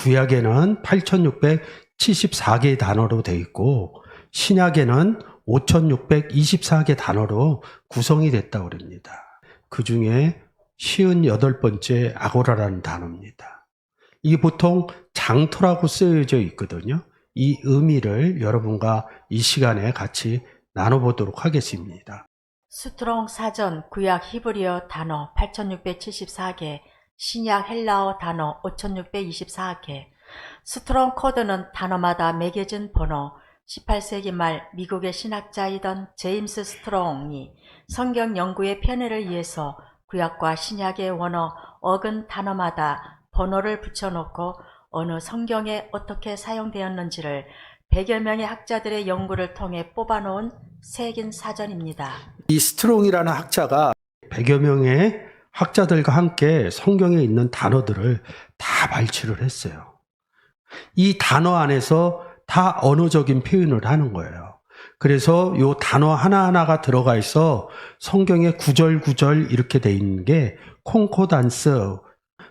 구약에는 8674개의 단어로 되어 있고 신약에는 5624개 단어로 구성이 됐다고 그럽니다. 그 중에 58번째 아고라라는 단어입니다. 이게 보통 장터라고 쓰여져 있거든요. 이 의미를 여러분과 이 시간에 같이 나눠보도록 하겠습니다. 스트롱 사전 구약 히브리어 단어 8674개, 신약 헬라어 단어 5624개. 스트롱 코드는 단어마다 매겨진 번호. 18세기 말 미국의 신학자이던 제임스 스트롱이 성경 연구의 편의를 위해서 구약과 신약의 원어, 어근 단어마다 번호를 붙여놓고 어느 성경에 어떻게 사용되었는지를 100여 명의 학자들의 연구를 통해 뽑아놓은 새긴 사전입니다. 이 스트롱이라는 학자가 100여 명의 학자들과 함께 성경에 있는 단어들을 다 발췌를 했어요. 이 단어 안에서 다 언어적인 표현을 하는 거예요. 그래서 이 단어 하나하나가 들어가 있어 성경에 구절구절 이렇게 돼 있는 게 콩코단스,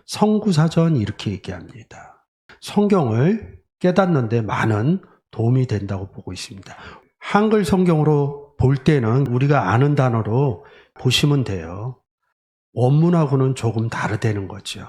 성구사전 이렇게 얘기합니다. 성경을 깨닫는데 많은 도움이 된다고 보고 있습니다. 한글 성경으로 볼 때는 우리가 아는 단어로 보시면 돼요. 원문하고는 조금 다르다는 거죠.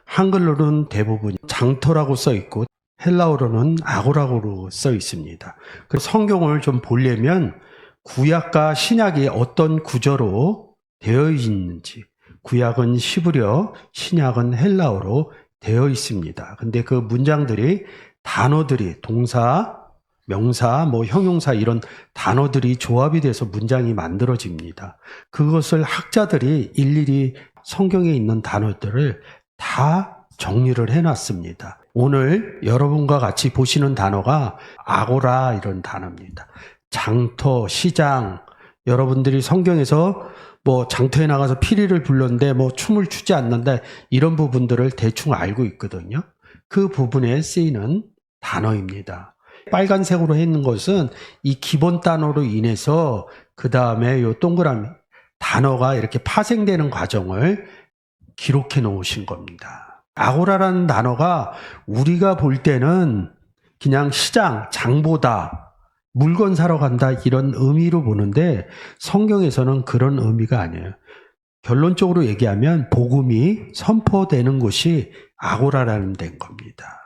한글로는 대부분 장터라고 써 있고 헬라어로는 아고라고로 써 있습니다. 그래서 성경을 좀 보려면 구약과 신약이 어떤 구조로 되어 있는지, 구약은 히브리어, 신약은 헬라어로 되어 있습니다. 근데 그 문장들이 단어들이 동사, 명사, 형용사 이런 단어들이 조합이 돼서 문장이 만들어집니다. 그것을 학자들이 일일이 성경에 있는 단어들을 다 정리를 해놨습니다. 오늘 여러분과 같이 보시는 단어가 아고라 이런 단어입니다. 장터, 시장, 여러분들이 성경에서 장터에 나가서 피리를 불렀는데 춤을 추지 않는다 이런 부분들을 대충 알고 있거든요. 그 부분에 쓰이는 단어입니다. 빨간색으로 했는 것은 이 기본 단어로 인해서 그 다음에 요 동그라미 단어가 이렇게 파생되는 과정을 기록해 놓으신 겁니다. 아고라라는 단어가 우리가 볼 때는 그냥 시장, 장보다, 물건 사러 간다 이런 의미로 보는데 성경에서는 그런 의미가 아니에요. 결론적으로 얘기하면 복음이 선포되는 곳이 아고라라는 데인 겁니다.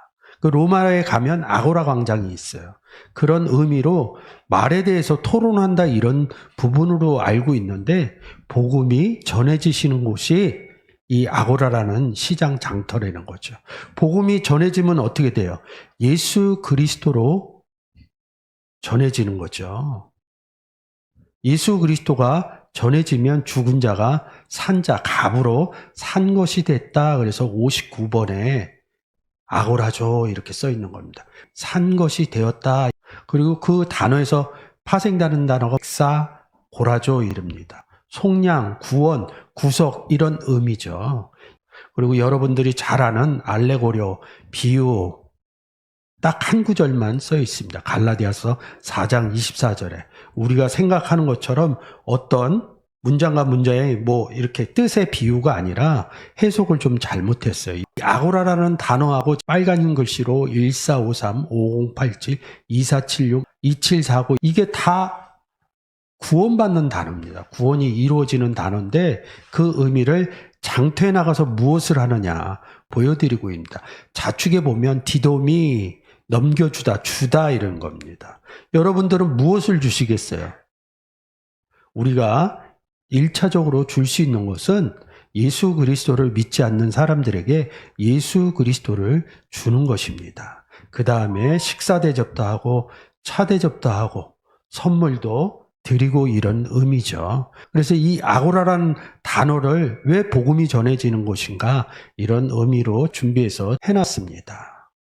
그 로마에 가면 아고라 광장이 있어요. 그런 의미로 말에 대해서 토론한다 이런 부분으로 알고 있는데 복음이 전해지시는 곳이 이 아고라라는 시장 장터라는 거죠. 복음이 전해지면 어떻게 돼요? 예수 그리스도로 전해지는 거죠. 예수 그리스도가 전해지면 죽은 자가 산 자, 갑으로 산 것이 됐다. 그래서 59번에 아고라죠 이렇게 써 있는 겁니다. 산 것이 되었다. 그리고 그 단어에서 파생되는 단어가 사, 고라죠 이럽니다. 속량, 구원, 구속 이런 의미죠. 그리고 여러분들이 잘 아는 알레고리오, 비유 딱 한 구절만 써 있습니다. 갈라디아서 4장 24절에 우리가 생각하는 것처럼 어떤 문장과 문장의 이렇게 뜻의 비유가 아니라 해석을 좀 잘못했어요. 아고라라는 단어하고 빨간 글씨로 1453, 5087, 2476, 2749 이게 다 구원받는 단어입니다. 구원이 이루어지는 단어인데 그 의미를 장터에 나가서 무엇을 하느냐 보여드리고 있습니다. 자축에 보면 디도미 넘겨주다, 주다 이런 겁니다. 여러분들은 무엇을 주시겠어요? 우리가 1차적으로 줄 수 있는 것은 예수 그리스도를 믿지 않는 사람들에게 예수 그리스도를 주는 것입니다. 그 다음에 식사 대접도 하고 차 대접도 하고 선물도 드리고 이런 의미죠. 그래서 이 아고라라는 단어를 왜 복음이 전해지는 곳인가 이런 의미로 준비해서 해놨습니다.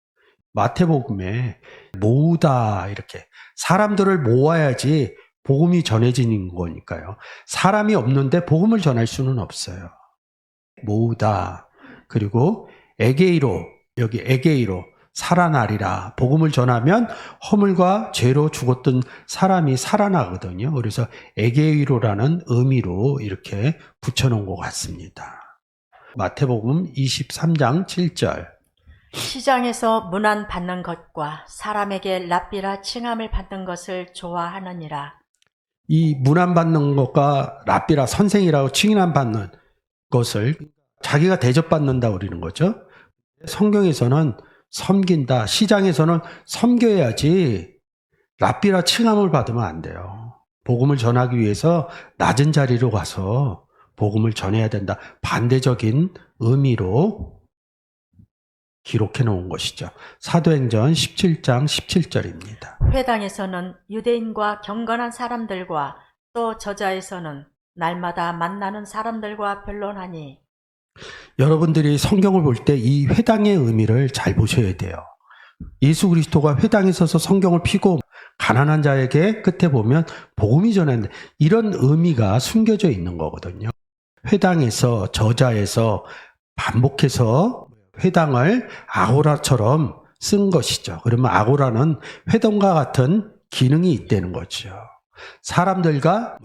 마태복음에 모으다 이렇게 사람들을 모아야지 복음이 전해지는 거니까요. 사람이 없는데 복음을 전할 수는 없어요. 모으다. 그리고 에게이로, 여기 에게이로 살아나리라. 복음을 전하면 허물과 죄로 죽었던 사람이 살아나거든요. 그래서 에게이로라는 의미로 이렇게 붙여놓은 것 같습니다. 마태복음 23장 7절. 시장에서 문안 받는 것과 사람에게 랍비라 칭함을 받는 것을 좋아하느니라. 이 문안받는 것과 랍비라 선생이라고 칭함받는 것을 자기가 대접받는다 그러는 거죠. 성경에서는 섬긴다, 시장에서는 섬겨야지 랍비라 칭함을 받으면 안 돼요. 복음을 전하기 위해서 낮은 자리로 가서 복음을 전해야 된다. 반대적인 의미로 기록해 놓은 것이죠. 사도행전 17장 17절입니다. 회당에서는 유대인과 경건한 사람들과 또 저자에서는 날마다 만나는 사람들과 변론하니. 여러분들이 성경을 볼 때 이 회당의 의미를 잘 보셔야 돼요. 예수 그리스도가 회당에 서서 성경을 피고 가난한 자에게 끝에 보면 복음이 전했는데 이런 의미가 숨겨져 있는 거거든요. 회당에서 저자에서 반복해서 회당을 아고라처럼 쓴 것이죠. 그러면 아고라는 회당과 같은 기능이 있다는 거죠. 사람들과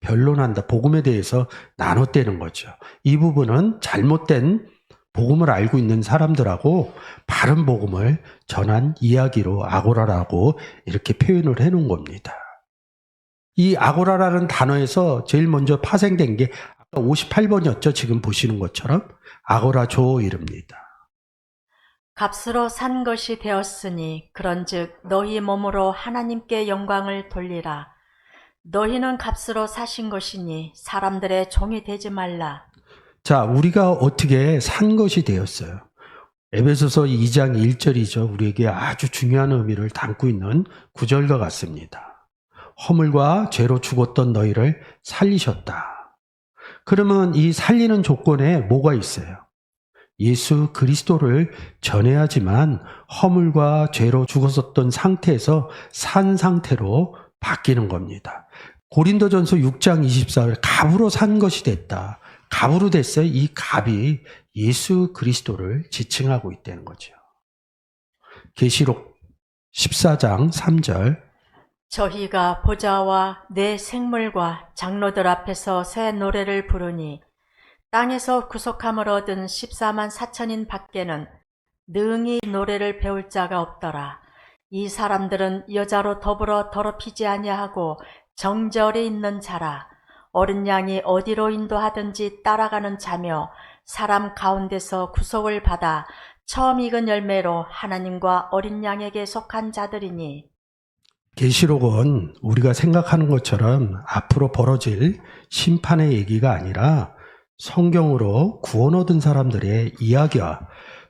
변론한다. 복음에 대해서 나눴다는 거죠. 이 부분은 잘못된 복음을 알고 있는 사람들하고 바른 복음을 전한 이야기로 아고라라고 이렇게 표현을 해놓은 겁니다. 이 아고라라는 단어에서 제일 먼저 파생된 게 아까 58번이었죠. 지금 보시는 것처럼 아고라조입니다. 값으로 산 것이 되었으니 그런즉 너희 몸으로 하나님께 영광을 돌리라. 너희는 값으로 사신 것이니 사람들의 종이 되지 말라. 자, 우리가 어떻게 산 것이 되었어요? 에베소서 2장 1절이죠. 우리에게 아주 중요한 의미를 담고 있는 구절과 같습니다. 허물과 죄로 죽었던 너희를 살리셨다. 그러면 이 살리는 조건에 뭐가 있어요? 예수 그리스도를 전해야지만 허물과 죄로 죽었었던 상태에서 산 상태로 바뀌는 겁니다. 고린도전서 6장 24절 갑으로 산 것이 됐다. 갑으로 됐어요. 이 갑이 예수 그리스도를 지칭하고 있다는 거죠. 계시록 14장 3절 저희가 보좌와 내 생물과 장로들 앞에서 새 노래를 부르니 땅에서 구속함을 얻은 14만 4천인 밖에는 능히 노래를 배울 자가 없더라. 이 사람들은 여자로 더불어 더럽히지 아니하고 정절이 있는 자라. 어린 양이 어디로 인도하든지 따라가는 자며 사람 가운데서 구속을 받아 처음 익은 열매로 하나님과 어린 양에게 속한 자들이니. 계시록은 우리가 생각하는 것처럼 앞으로 벌어질 심판의 얘기가 아니라 성경으로 구원 얻은 사람들의 이야기와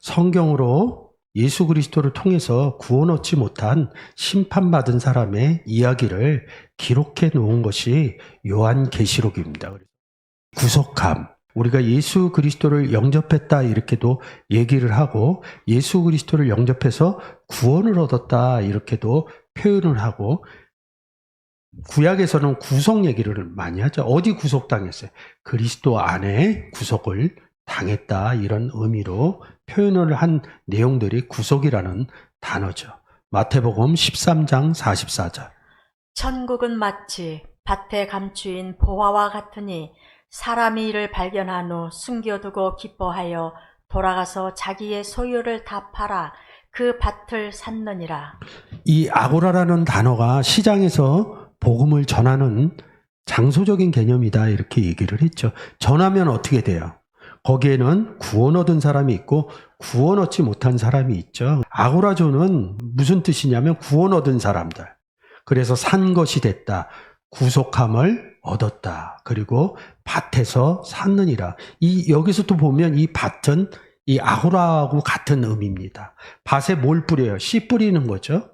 성경으로 예수 그리스도를 통해서 구원 얻지 못한 심판받은 사람의 이야기를 기록해 놓은 것이 요한계시록입니다. 구속함, 우리가 예수 그리스도를 영접했다 이렇게도 얘기를 하고 예수 그리스도를 영접해서 구원을 얻었다 이렇게도 표현을 하고 구약에서는 구속 얘기를 많이 하죠. 어디 구속당했어요? 그리스도 안에 구속을 당했다 이런 의미로 표현을 한 내용들이 구속이라는 단어죠. 마태복음 13장 44절 천국은 마치 밭에 감추인 보화와 같으니 사람이 이를 발견한 후 숨겨두고 기뻐하여 돌아가서 자기의 소유를 다 팔아 그 밭을 샀느니라. 이 아고라라는 단어가 시장에서 복음을 전하는 장소적인 개념이다 이렇게 얘기를 했죠. 전하면 어떻게 돼요? 거기에는 구원 얻은 사람이 있고 구원 얻지 못한 사람이 있죠. 아고라조는 무슨 뜻이냐면 구원 얻은 사람들. 그래서 산 것이 됐다. 구속함을 얻었다. 그리고 밭에서 샀느니라. 여기서 또 보면 이 밭은 이 아고라하고 같은 의미입니다. 밭에 뭘 뿌려요? 씨 뿌리는 거죠.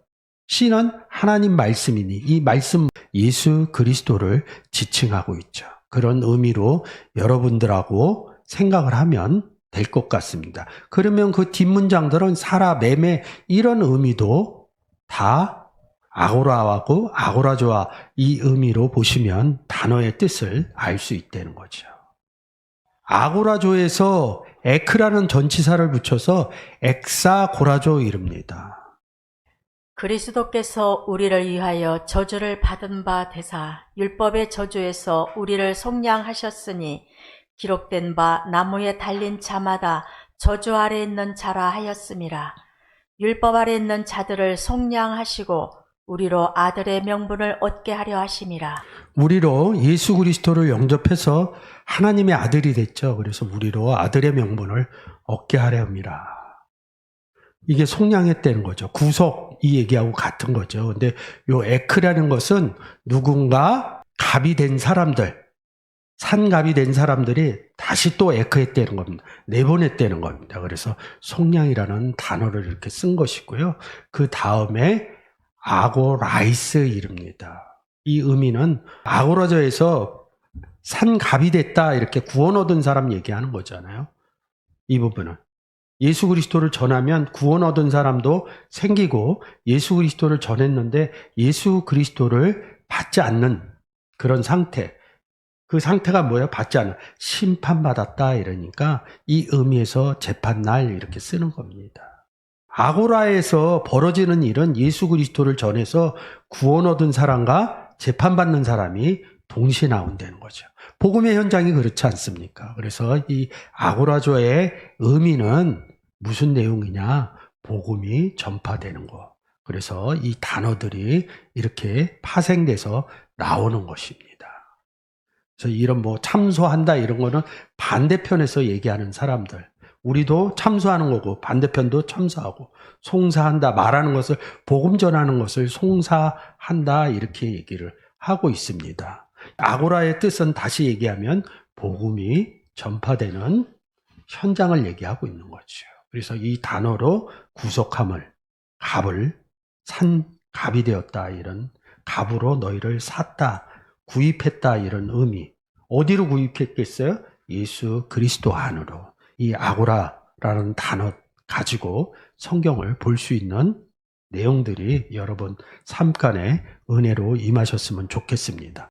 씨는 하나님 말씀이니 이 말씀 예수 그리스도를 지칭하고 있죠. 그런 의미로 여러분들하고 생각을 하면 될 것 같습니다. 그러면 그 뒷문장들은 사라, 매매 이런 의미도 다 아고라하고 아고라조와 이 의미로 보시면 단어의 뜻을 알 수 있다는 거죠. 아고라조에서 에크라는 전치사를 붙여서 엑사고라조 이릅니다. 그리스도께서 우리를 위하여 저주를 받은 바 되사 율법의 저주에서 우리를 속량하셨으니 기록된 바 나무에 달린 자마다 저주 아래 있는 자라 하였음이라. 율법 아래 있는 자들을 속량하시고 우리로 아들의 명분을 얻게 하려 하심이라. 우리로 예수 그리스도를 영접해서 하나님의 아들이 됐죠. 그래서 우리로 아들의 명분을 얻게 하려 합니다. 이게 속량했다는 거죠. 구속 이 얘기하고 같은 거죠. 근데 요 에크라는 것은 누군가 갑이 된 사람들, 산갑이 된 사람들이 다시 또 에크했다는 겁니다. 내보냈다는 겁니다. 그래서 속량이라는 단어를 이렇게 쓴 것이고요. 그 다음에 아고라이스 이릅니다. 이 의미는 아고라저에서 산갑이 됐다 이렇게 구원 얻은 사람 얘기하는 거잖아요. 이 부분은 예수 그리스도를 전하면 구원 얻은 사람도 생기고 예수 그리스도를 전했는데 예수 그리스도를 받지 않는 그런 상태, 그 상태가 뭐예요? 받지 않는 심판받았다 이러니까 이 의미에서 재판날 이렇게 쓰는 겁니다. 아고라에서 벌어지는 일은 예수 그리스도를 전해서 구원 얻은 사람과 재판받는 사람이 동시에 나온다는 거죠. 복음의 현장이 그렇지 않습니까? 그래서 이 아고라조의 의미는 무슨 내용이냐? 복음이 전파되는 거. 그래서 이 단어들이 이렇게 파생돼서 나오는 것입니다. 그래서 이런 뭐 참소한다 이런 거는 반대편에서 얘기하는 사람들. 우리도 참소하는 거고 반대편도 참소하고 송사한다 말하는 것을 복음 전하는 것을 송사한다 이렇게 얘기를 하고 있습니다. 아고라의 뜻은 다시 얘기하면 복음이 전파되는 현장을 얘기하고 있는 거죠. 그래서 이 단어로 구속함을 갑을 산 갑이 되었다 이런 갑으로 너희를 샀다 구입했다 이런 의미. 어디로 구입했겠어요? 예수 그리스도 안으로. 이 아고라라는 단어 가지고 성경을 볼 수 있는 내용들이 여러분 삶간에 은혜로 임하셨으면 좋겠습니다.